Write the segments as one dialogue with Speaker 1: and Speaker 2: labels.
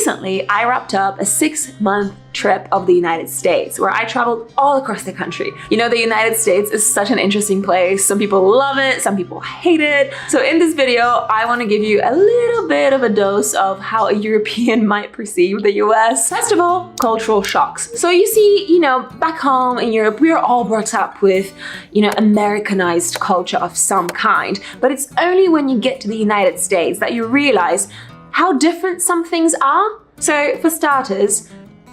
Speaker 1: recently I wrapped up a 6-month trip of the United States where I traveled all across the country. You know, the United States is such an interesting place. Some people love it, some people hate it. So in this video, I want to give you a little bit of a dose of how a European might perceive the US. First of all, cultural shocks. So you see, you know, back home in Europe, we are all brought up with, you know, Americanized culture of some kind. But it's only when you get to the United States that you realize how different some things are. So for starters,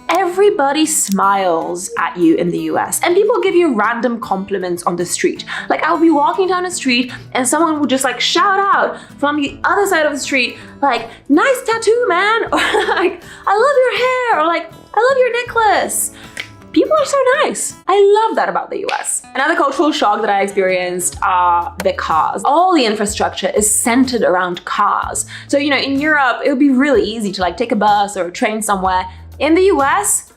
Speaker 1: everybody smiles at you in the US, and people give you random compliments on the street. Like, I'll be walking down the street and someone will just like shout out from the other side of the street, like, "Nice tattoo, man," or like, "I love your hair," or like, "I love your necklace." People are so nice. I love that about the US. Another cultural shock that I experienced are the cars. All the infrastructure is centered around cars. So, you know, in Europe, it would be really easy to like take a bus or a train somewhere. In the US,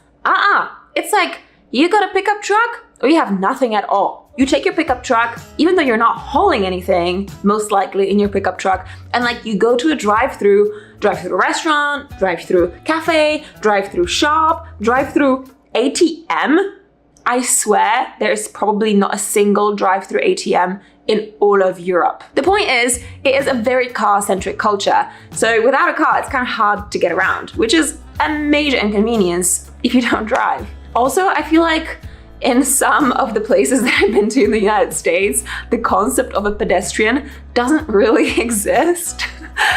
Speaker 1: it's like you got a pickup truck or you have nothing at all. You take your pickup truck, even though you're not hauling anything, most likely in your pickup truck, and like you go to a drive-through restaurant, drive-through cafe, drive-through shop, drive-through ATM. I swear there's probably not a single drive-through ATM in all of Europe. The point is, it is a very car-centric culture. So without a car, it's kind of hard to get around, which is a major inconvenience if you don't drive. Also, I feel like in some of the places that I've been to in the United States, the concept of a pedestrian doesn't really exist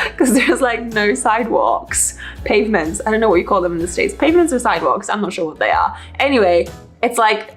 Speaker 1: because there's like no sidewalks, pavements. I don't know what you call them in the States. Pavements or sidewalks? I'm not sure what they are. Anyway, it's like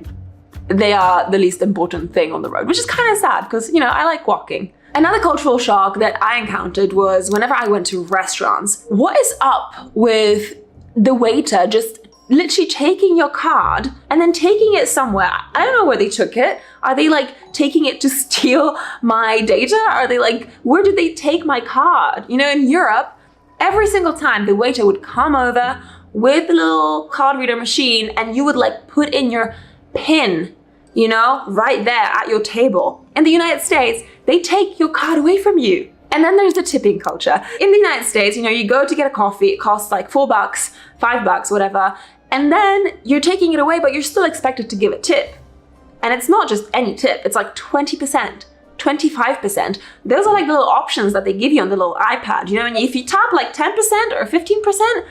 Speaker 1: they are the least important thing on the road, which is kind of sad because, you know, I like walking. Another cultural shock that I encountered was whenever I went to restaurants. What is up with the waiter just literally taking your card and then taking it somewhere? I don't know where they took it. Are they like taking it to steal my data? Are they like, where did they take my card? You know, in Europe, every single time the waiter would come over with the little card reader machine and you would like put in your PIN, you know, right there at your table. In the United States, they take your card away from you. And then there's the tipping culture. In the United States, you know, you go to get a coffee, it costs like $4, $5, whatever. And then you're taking it away, but you're still expected to give a tip. And it's not just any tip, it's like 20%, 25%. Those are like the little options that they give you on the little iPad. You know, and if you tap like 10% or 15%,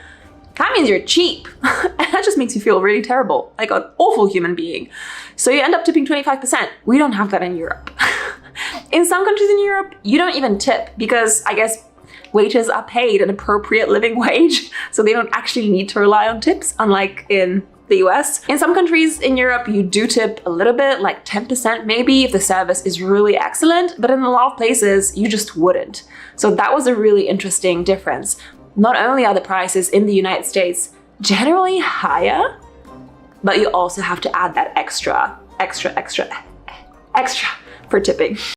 Speaker 1: that means you're cheap. And that just makes you feel really terrible, like an awful human being. So you end up tipping 25%. We don't have that in Europe. In some countries in Europe, you don't even tip because I guess waiters are paid an appropriate living wage, so they don't actually need to rely on tips, unlike in the US. In some countries in Europe, you do tip a little bit, like 10% maybe, if the service is really excellent, but in a lot of places, you just wouldn't. So that was a really interesting difference. Not only are the prices in the United States generally higher, but you also have to add that extra for tipping.